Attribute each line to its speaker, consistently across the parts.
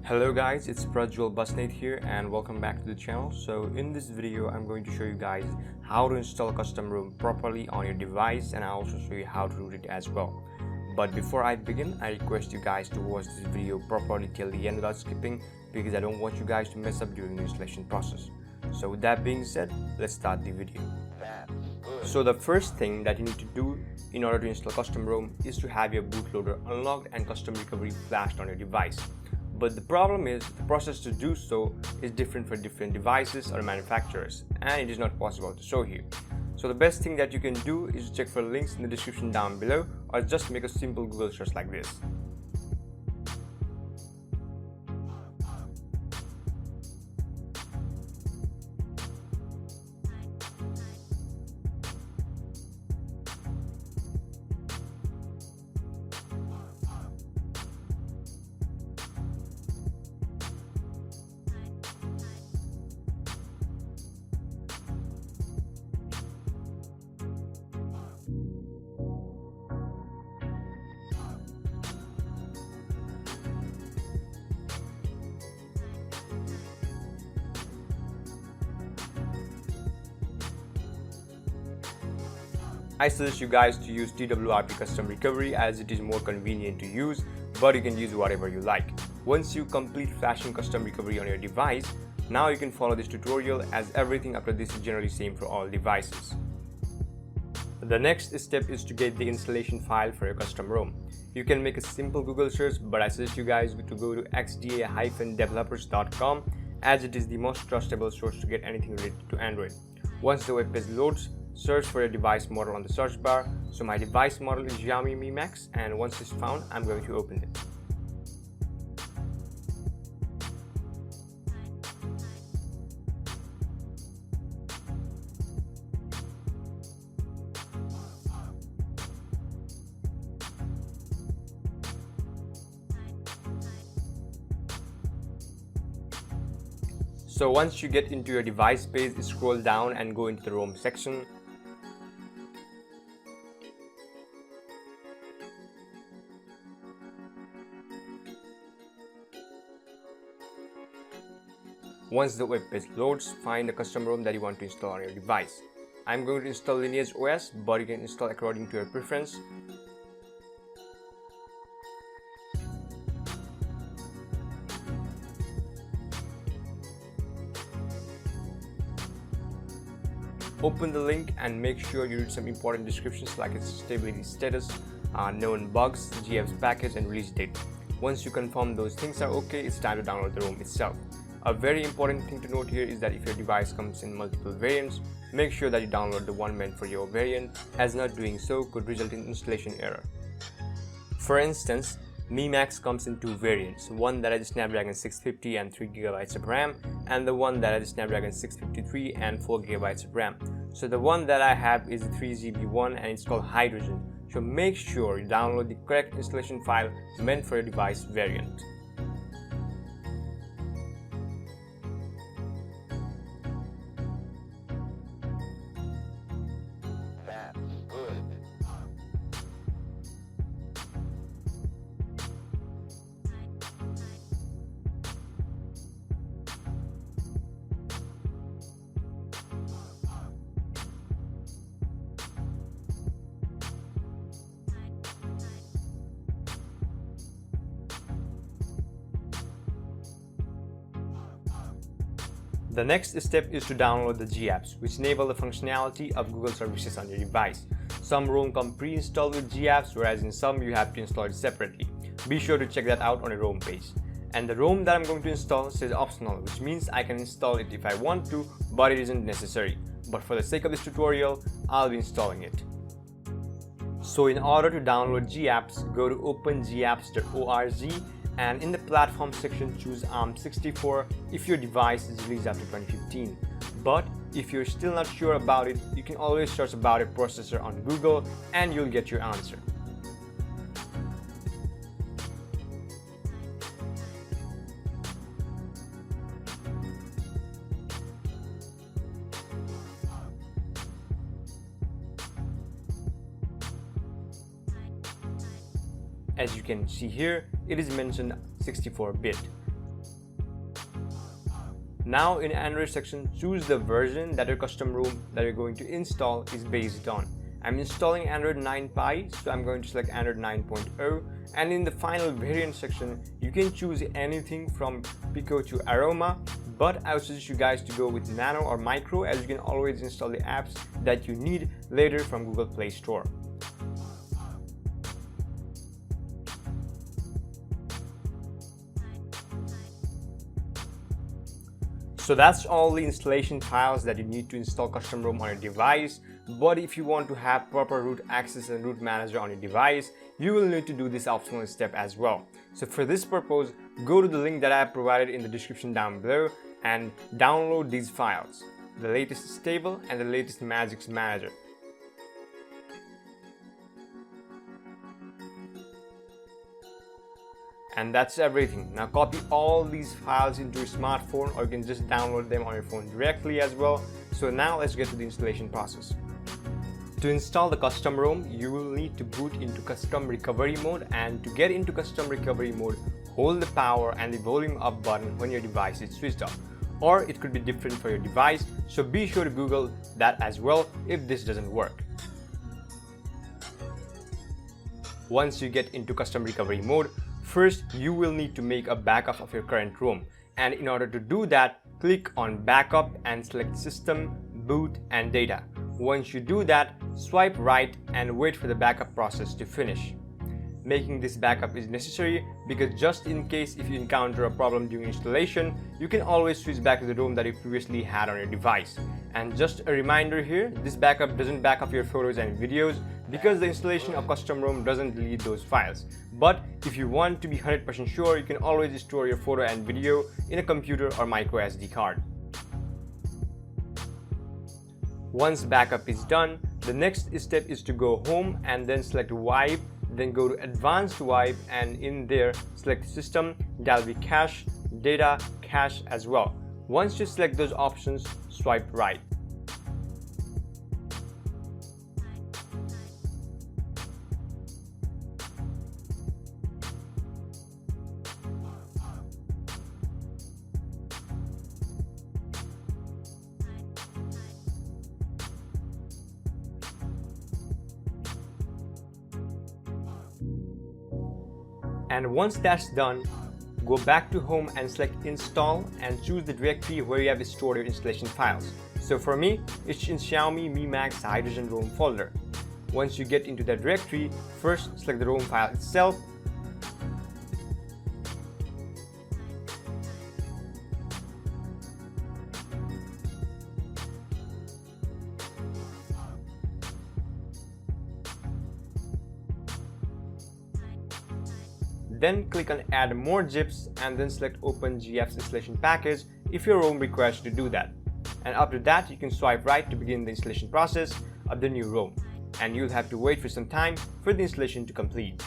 Speaker 1: Hello guys, it's Prajwal Basnet here and welcome back to the channel. So in this video I'm going to show you guys how to install Custom ROM properly on your device, and I'll also show you how to root it as well. But before I begin, I request you guys to watch this video properly till the end without skipping, because I don't want you guys to mess up during the installation process. So with that being said, let's start the video. So the first thing that you need to do in order to install Custom ROM is to have your bootloader unlocked and custom recovery flashed on your device. But the problem is the process to do so is different for different devices or manufacturers, and it is not possible to show here. So the best thing that you can do is to check for links in the description down below, or just make a simple Google search like this. I suggest you guys to use TWRP Custom Recovery as it is more convenient to use, but you can use whatever you like. Once you complete flashing Custom Recovery on your device, now you can follow this tutorial, as everything after this is generally same for all devices. The next step is to get the installation file for your Custom ROM. You can make a simple Google search, but I suggest you guys to go to xda-developers.com, as it is the most trustable source to get anything related to Android. Once the web page loads, search for your device model on the search bar. So my device model is Xiaomi Mi Max, and once it's found, I'm going to open it. So once you get into your device page, scroll down and go into the ROM section. Once the web page loads, find the custom ROM that you want to install on your device. I'm going to install Lineage OS, but you can install according to your preference. Open the link and make sure you read some important descriptions like its stability status, known bugs, GF's package, and release date. Once you confirm those things are okay, it's time to download the ROM itself. A very important thing to note here is that if your device comes in multiple variants, make sure that you download the one meant for your variant, as not doing so could result in installation error. For instance, Mi Max comes in two variants, one that has Snapdragon 650 and 3GB of RAM, and the one that has Snapdragon 653 and 4GB of RAM. So the one that I have is the 3GB one, and it's called Hydrogen. So make sure you download the correct installation file meant for your device variant. The next step is to download the GApps, which enable the functionality of Google services on your device. Some ROM come pre-installed with GApps, whereas in some you have to install it separately. Be sure to check that out on a ROM page. And the ROM that I'm going to install says optional, which means I can install it if I want to, but it isn't necessary. But for the sake of this tutorial, I'll be installing it. So in order to download GApps, go to opengapps.org, and in the platform section choose ARM64 if your device is released after 2015. But if you're still not sure about it, you can always search about a processor on Google and you'll get your answer. As you can see here, it is mentioned 64-bit. Now in Android section, choose the version that your custom ROM that you're going to install is based on. I'm installing Android 9 Pie, so I'm going to select Android 9.0, and in the final variant section, you can choose anything from Pico to Aroma, but I would suggest you guys to go with Nano or Micro, as you can always install the apps that you need later from Google Play Store. So that's all the installation files that you need to install custom ROM on your device. But if you want to have proper root access and root manager on your device, you will need to do this optional step as well. So for this purpose, go to the link that I have provided in the description down below and download these files, the latest stable and the latest Magisk Manager. And that's everything. Now copy all these files into your smartphone, or you can just download them on your phone directly as well. So now let's get to the installation process. To install the custom ROM, you will need to boot into custom recovery mode, and to get into custom recovery mode, hold the power and the volume up button when your device is switched off. Or it could be different for your device, so be sure to Google that as well if this doesn't work. Once you get into custom recovery mode, first you will need to make a backup of your current ROM, and in order to do that, click on backup and select system, boot and data. Once you do that, swipe right and wait for the backup process to finish. Making this backup is necessary because just in case if you encounter a problem during installation, you can always switch back to the ROM that you previously had on your device. And just a reminder here, this backup doesn't back up your photos and videos because the installation of custom ROM doesn't delete those files. But if you want to be 100% sure, you can always store your photo and video in a computer or micro SD card. Once backup is done, the next step is to go home and then select wipe, then go to advanced wipe, and in there select system, that'll be cache, data, cache as well. Once you select those options, swipe right. And once that's done, go back to home and select install and choose the directory where you have stored your installation files. So for me, it's in Xiaomi Mi Max Hydrogen ROM folder. Once you get into that directory, first select the ROM file itself. Then click on add more zips and then select open GF's installation package if your ROM requires you to do that. And after that, you can swipe right to begin the installation process of the new ROM. And you'll have to wait for some time for the installation to complete.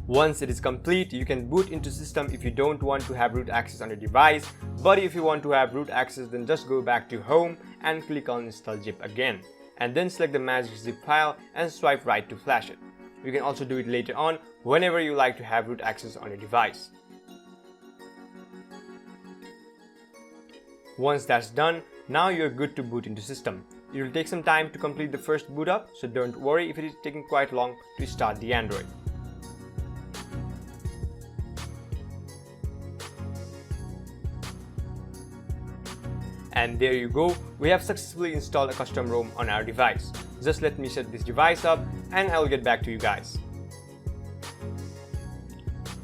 Speaker 1: Once it is complete, you can boot into system if you don't want to have root access on your device, but if you want to have root access, then just go back to home and click on install zip again, and then select the magic zip file and swipe right to flash it. You can also do it later on whenever you like to have root access on your device. Once that's done, now you're good to boot into system. It will take some time to complete the first boot up, so don't worry if it is taking quite long to start the Android. And there you go, we have successfully installed a custom ROM on our device. Just let me set this device up and I will get back to you guys.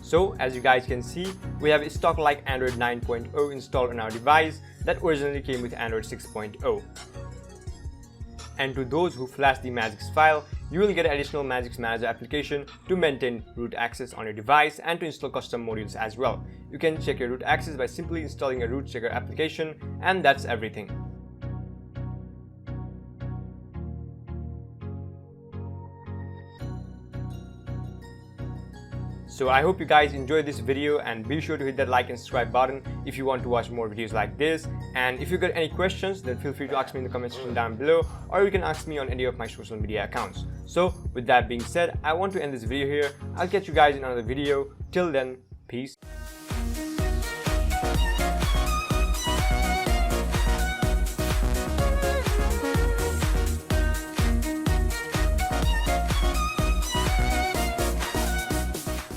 Speaker 1: So as you guys can see, we have a stock like Android 9.0 installed on our device that originally came with Android 6.0. And to those who flash the Magisk file, you will get additional Magisk Manager application to maintain root access on your device and to install custom modules as well. You can check your root access by simply installing a root checker application, and that's everything. So I hope you guys enjoyed this video, and be sure to hit that like and subscribe button if you want to watch more videos like this. And if you got any questions, then feel free to ask me in the comment section down below, or you can ask me on any of my social media accounts. So with that being said, I want to end this video here. I'll catch you guys in another video. Till then, peace.